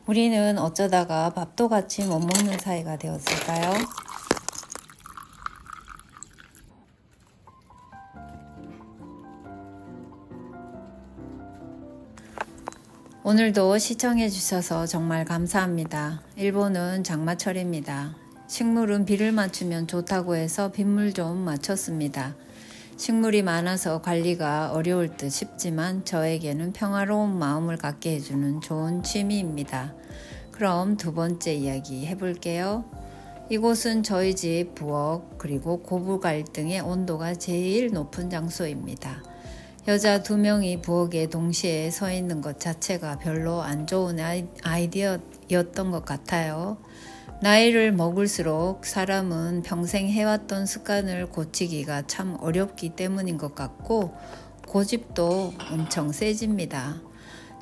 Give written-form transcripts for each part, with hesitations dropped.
우리는 어쩌다가 밥도 같이 못 먹는 사이가 되었을까요? 오늘도 시청해 주셔서 정말 감사합니다. 일본은 장마철입니다. 식물은 비를 맞추면 좋다고 해서 빗물 좀 맞췄습니다. 식물이 많아서 관리가 어려울 듯 싶지만 저에게는 평화로운 마음을 갖게 해주는 좋은 취미입니다. 그럼 두 번째 이야기 해볼게요. 이곳은 저희 집 부엌 그리고 고부 갈등의 온도가 제일 높은 장소입니다. 여자 2명이 부엌에 동시에 서 있는 것 자체가 별로 안 좋은 아이디어였던 것 같아요. 나이를 먹을수록 사람은 평생 해왔던 습관을 고치기가 참 어렵기 때문인 것 같고 고집도 엄청 세집니다.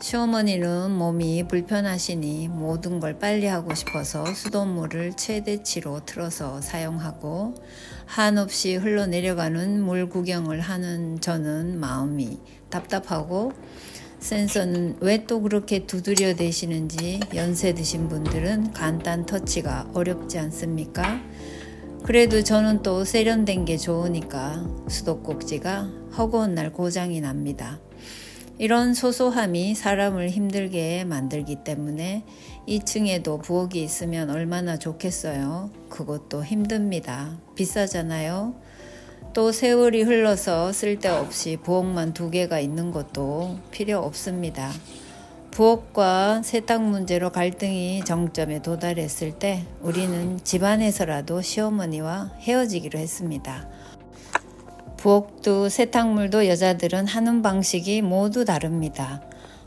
시어머니는 몸이 불편하시니 모든 걸 빨리 하고 싶어서 수돗물을 최대치로 틀어서 사용하고 한없이 흘러내려가는 물 구경을 하는 저는 마음이 답답하고 센서는 왜 또 그렇게 두드려 대시는지 연세 드신 분들은 간단 터치가 어렵지 않습니까? 그래도 저는 또 세련된 게 좋으니까 수도꼭지가 허구한 날 고장이 납니다. 이런 소소함이 사람을 힘들게 만들기 때문에 2층에도 부엌이 있으면 얼마나 좋겠어요. 그것도 힘듭니다. 비싸잖아요. 또 세월이 흘러서 쓸데없이 부엌만 2개가 있는 것도 필요 없습니다. 부엌과 세탁 문제로 갈등이 정점에 도달했을 때 우리는 집안에서라도 시어머니와 헤어지기로 했습니다. 부엌도 세탁물도 여자들은 하는 방식이 모두 다릅니다.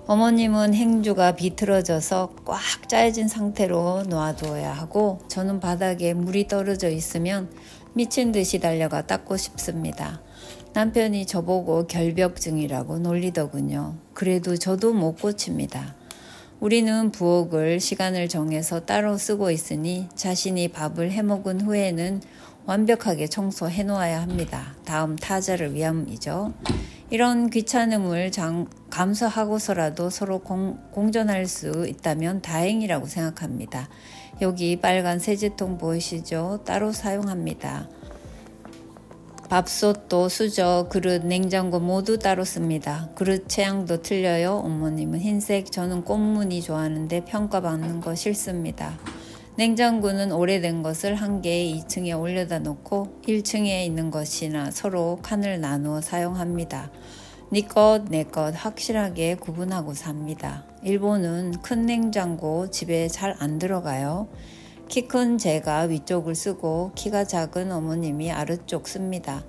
어머님은 행주가 비틀어져서 꽉 짜여진 상태로 놓아두어야 하고 저는 바닥에 물이 떨어져 있으면 미친 듯이 달려가 닦고 싶습니다. 남편이 저보고 결벽증이라고 놀리더군요. 그래도 저도 못 고칩니다. 우리는 부엌을 시간을 정해서 따로 쓰고 있으니 자신이 밥을 해먹은 후에는 완벽하게 청소해 놓아야 합니다. 다음 타자를 위함이죠. 이런 귀찮음을 감수하고서라도 서로 공존할 수 있다면 다행이라고 생각합니다. 여기 빨간 세제통 보이시죠? 따로 사용합니다. 밥솥도 수저, 그릇, 냉장고 모두 따로 씁니다. 그릇 취향도 틀려요. 어머님은 흰색, 저는 꽃무늬 좋아하는데 평가받는 거 싫습니다. 냉장고는 오래된 것을 한 개 2층에 올려다 놓고 1층에 있는 것이나 서로 칸을 나누어 사용합니다. 네 것, 내 것 확실하게 구분하고 삽니다. 일본은 큰 냉장고 집에 잘 안 들어가요. 키 큰 제가 위쪽을 쓰고 키가 작은 어머님이 아래쪽 씁니다.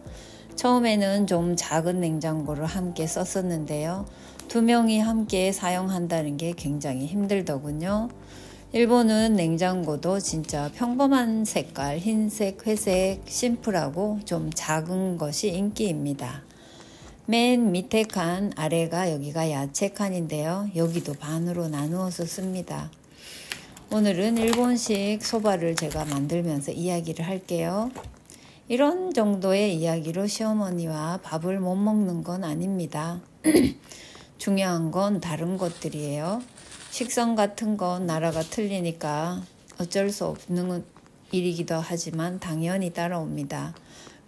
처음에는 좀 작은 냉장고를 함께 썼었는데요. 2명이 함께 사용한다는 게 굉장히 힘들더군요. 일본은 냉장고도 진짜 평범한 색깔, 흰색, 회색, 심플하고 좀 작은 것이 인기입니다. 맨 밑에 칸, 아래가 여기가 야채 칸인데요. 여기도 반으로 나누어서 씁니다. 오늘은 일본식 소바를 제가 만들면서 이야기를 할게요. 이런 정도의 이야기로 시어머니와 밥을 못 먹는 건 아닙니다. 중요한 건 다른 것들이에요. 식성 같은 건 나라가 틀리니까 어쩔 수 없는 일이기도 하지만 당연히 따라옵니다.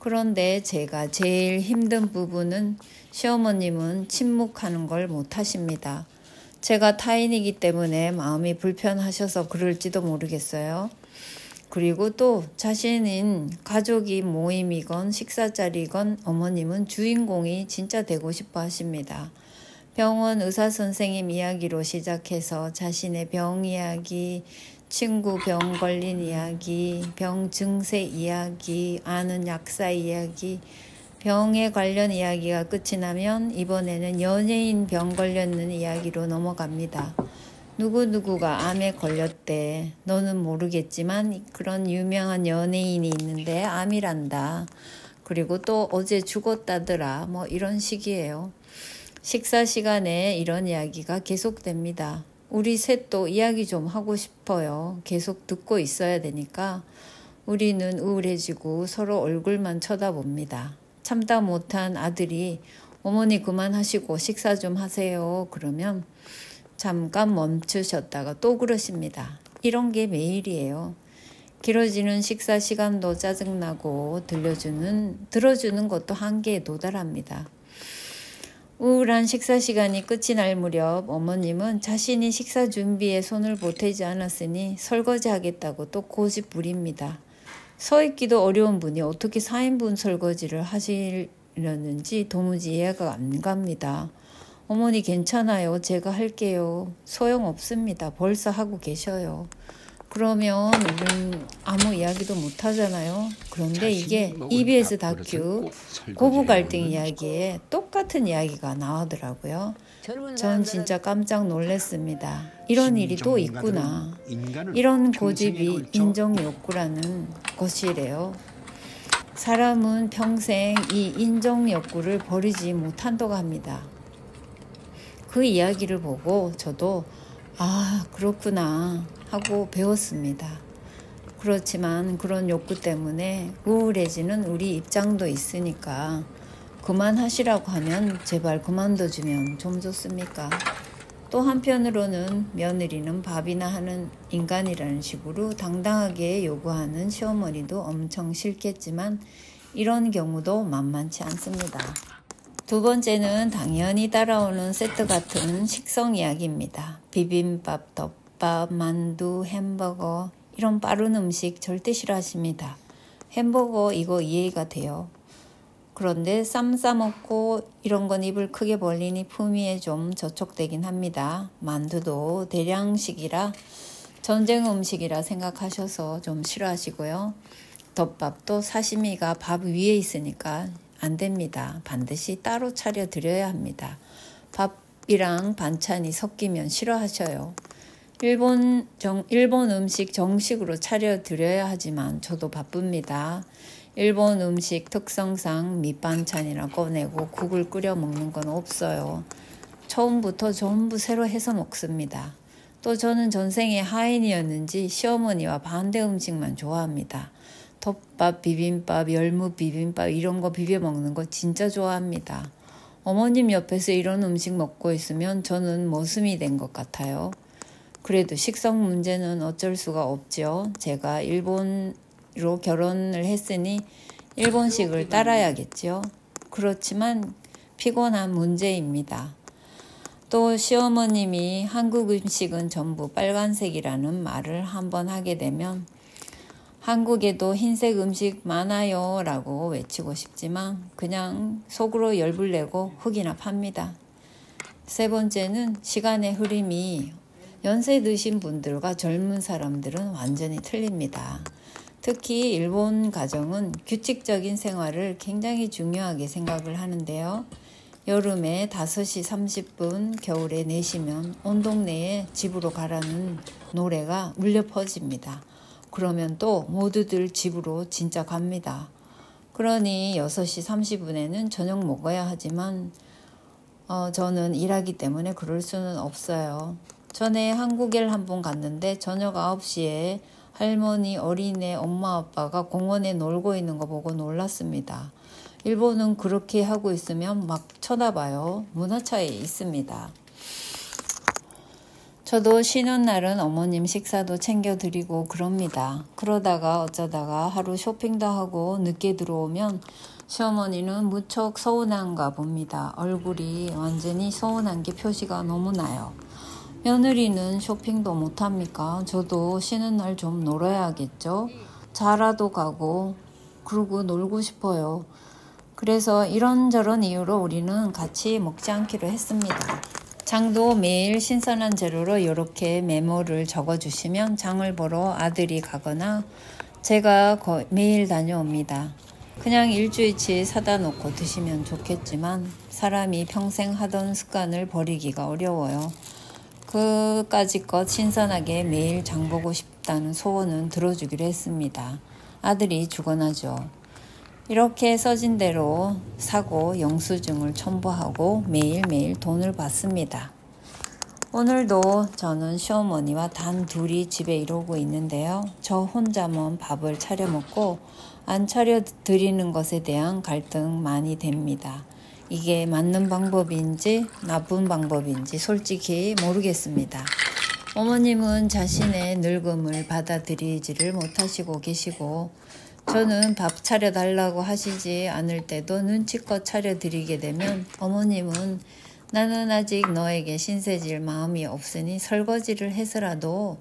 그런데 제가 제일 힘든 부분은 시어머님은 침묵하는 걸 못하십니다. 제가 타인이기 때문에 마음이 불편하셔서 그럴지도 모르겠어요. 그리고 또 자신인 가족이 모임이건 식사 자리건 어머님은 주인공이 진짜 되고 싶어 하십니다. 병원 의사 선생님 이야기로 시작해서 자신의 병 이야기, 친구 병 걸린 이야기, 병 증세 이야기, 아는 약사 이야기, 병에 관련 이야기가 끝이 나면 이번에는 연예인 병 걸렸는 이야기로 넘어갑니다. 누구누구가 암에 걸렸대. 너는 모르겠지만 그런 유명한 연예인이 있는데 암이란다. 그리고 또 어제 죽었다더라. 뭐 이런 식이에요. 식사 시간에 이런 이야기가 계속됩니다. 우리 셋도 이야기 좀 하고 싶어요. 계속 듣고 있어야 되니까 우리는 우울해지고 서로 얼굴만 쳐다봅니다. 참다 못한 아들이 어머니 그만하시고 식사 좀 하세요. 그러면 잠깐 멈추셨다가 또 그러십니다. 이런 게 매일이에요. 길어지는 식사 시간도 짜증나고 들어주는 것도 한계에 도달합니다. 우울한 식사 시간이 끝이 날 무렵 어머님은 자신이 식사 준비에 손을 보태지 않았으니 설거지하겠다고 또 고집 부립니다. 서 있기도 어려운 분이 어떻게 4인분 설거지를 하시려는지 도무지 이해가 안 갑니다. 어머니 괜찮아요. 제가 할게요. 소용없습니다. 벌써 하고 계셔요. 그러면 우린 아무 이야기도 못 하잖아요. 그런데 이게 EBS 다큐 고부 갈등 이야기에 똑같은 이야기가 나오더라고요. 전 진짜 깜짝 놀랐습니다. 이런 일이 또 있구나. 이런 고집이 인정 욕구라는 것이래요. 사람은 평생 이 인정 욕구를 버리지 못한다고 합니다. 그 이야기를 보고 저도 그렇구나 하고 배웠습니다. 그렇지만 그런 욕구 때문에 우울해지는 우리 입장도 있으니까 그만하시라고 하면 제발 그만둬주면 좀 좋습니까? 또 한편으로는 며느리는 밥이나 하는 인간이라는 식으로 당당하게 요구하는 시어머니도 엄청 싫겠지만 이런 경우도 만만치 않습니다. 두 번째는 당연히 따라오는 세트 같은 식성 이야기입니다. 비빔밥, 덮밥, 만두, 햄버거 이런 빠른 음식 절대 싫어하십니다. 햄버거 이거 이해가 돼요. 그런데 쌈 싸먹고 이런 건 입을 크게 벌리니 품위에 좀 저촉되긴 합니다. 만두도 대량식이라 전쟁 음식이라 생각하셔서 좀 싫어하시고요. 덮밥도 사시미가 밥 위에 있으니까 안 됩니다. 반드시 따로 차려 드려야 합니다. 밥이랑 반찬이 섞이면 싫어하셔요. 일본 음식 정식으로 차려 드려야 하지만 저도 바쁩니다. 일본 음식 특성상 밑반찬이나 꺼내고 국을 끓여 먹는 건 없어요. 처음부터 전부 새로 해서 먹습니다. 또 저는 전생에 하인이었는지 시어머니와 반대 음식만 좋아합니다. 덮밥, 비빔밥, 열무 비빔밥 이런 거 비벼 먹는 거 진짜 좋아합니다. 어머님 옆에서 이런 음식 먹고 있으면 저는 머슴이 된 것 같아요. 그래도 식성 문제는 어쩔 수가 없죠. 제가 일본으로 결혼을 했으니 일본식을 따라야겠죠. 그렇지만 피곤한 문제입니다. 또 시어머님이 한국 음식은 전부 빨간색이라는 말을 한번 하게 되면 한국에도 흰색 음식 많아요 라고 외치고 싶지만 그냥 속으로 열불 내고 흙이나 팝니다. 세 번째는 시간의 흐름이 연세 드신 분들과 젊은 사람들은 완전히 틀립니다. 특히 일본 가정은 규칙적인 생활을 굉장히 중요하게 생각을 하는데요. 여름에 5시 30분, 겨울에 4시면 온 동네에 집으로 가라는 노래가 울려 퍼집니다. 그러면 또 모두들 집으로 진짜 갑니다. 그러니 6시 30분에는 저녁 먹어야 하지만 저는 일하기 때문에 그럴 수는 없어요. 전에 한국에 한번 갔는데 저녁 9시에 할머니, 어린애, 엄마, 아빠가 공원에 놀고 있는 거 보고 놀랐습니다. 일본은 그렇게 하고 있으면 막 쳐다봐요. 문화 차이 있습니다. 저도 쉬는 날은 어머님 식사도 챙겨드리고 그럽니다. 그러다가 어쩌다가 하루 쇼핑도 하고 늦게 들어오면 시어머니는 무척 서운한가 봅니다. 얼굴이 완전히 서운한 게 표시가 너무 나요. 며느리는 쇼핑도 못합니까? 저도 쉬는 날 좀 놀아야겠죠? 자라도 가고 그러고 놀고 싶어요. 그래서 이런저런 이유로 우리는 같이 먹지 않기로 했습니다. 장도 매일 신선한 재료로 이렇게 메모를 적어주시면 장을 보러 아들이 가거나 제가 매일 다녀옵니다. 그냥 일주일치 사다 놓고 드시면 좋겠지만 사람이 평생 하던 습관을 버리기가 어려워요. 그까짓 신선하게 매일 장 보고 싶다는 소원은 들어주기로 했습니다. 아들이 주관하죠. 이렇게 써진 대로 사고 영수증을 첨부하고 매일매일 돈을 받습니다. 오늘도 저는 시어머니와 단 둘이 집에 이러고 있는데요. 저 혼자만 밥을 차려 먹고 안 차려 드리는 것에 대한 갈등 많이 됩니다. 이게 맞는 방법인지 나쁜 방법인지 솔직히 모르겠습니다. 어머님은 자신의 늙음을 받아들이지를 못하시고 계시고, 저는 밥 차려달라고 하시지 않을 때도 눈치껏 차려드리게 되면 어머님은 나는 아직 너에게 신세질 마음이 없으니 설거지를 해서라도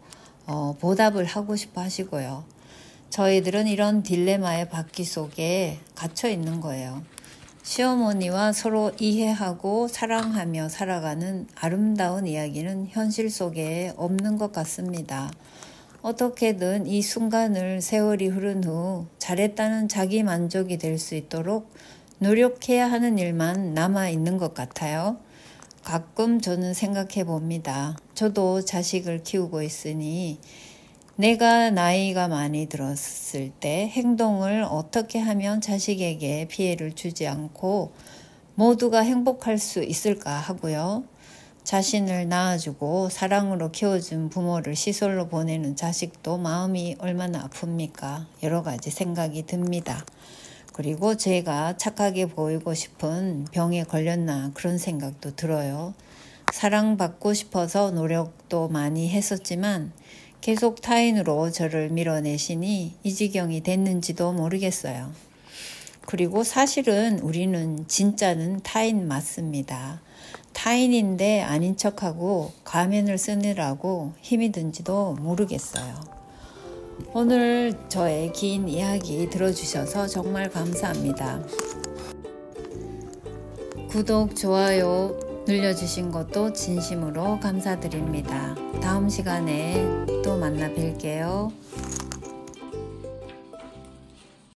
보답을 하고 싶어 하시고요. 저희들은 이런 딜레마의 바퀴 속에 갇혀 있는 거예요. 시어머니와 서로 이해하고 사랑하며 살아가는 아름다운 이야기는 현실 속에 없는 것 같습니다. 어떻게든 이 순간을 세월이 흐른 후 잘했다는 자기 만족이 될 수 있도록 노력해야 하는 일만 남아 있는 것 같아요. 가끔 저는 생각해 봅니다. 저도 자식을 키우고 있으니 내가 나이가 많이 들었을 때 행동을 어떻게 하면 자식에게 피해를 주지 않고 모두가 행복할 수 있을까 하고요. 자신을 낳아주고 사랑으로 키워준 부모를 시설로 보내는 자식도 마음이 얼마나 아픕니까? 여러 가지 생각이 듭니다. 그리고 제가 착하게 보이고 싶은 병에 걸렸나 그런 생각도 들어요. 사랑받고 싶어서 노력도 많이 했었지만 계속 타인으로 저를 밀어내시니 이 지경이 됐는지도 모르겠어요. 그리고 사실은 우리는 진짜는 타인 맞습니다. 타인인데 아닌 척하고 가면을 쓰느라고 힘이 든지도 모르겠어요. 오늘 저의 긴 이야기 들어주셔서 정말 감사합니다. 구독, 좋아요 눌러주신 것도 진심으로 감사드립니다. 다음 시간에 또 만나 뵐게요.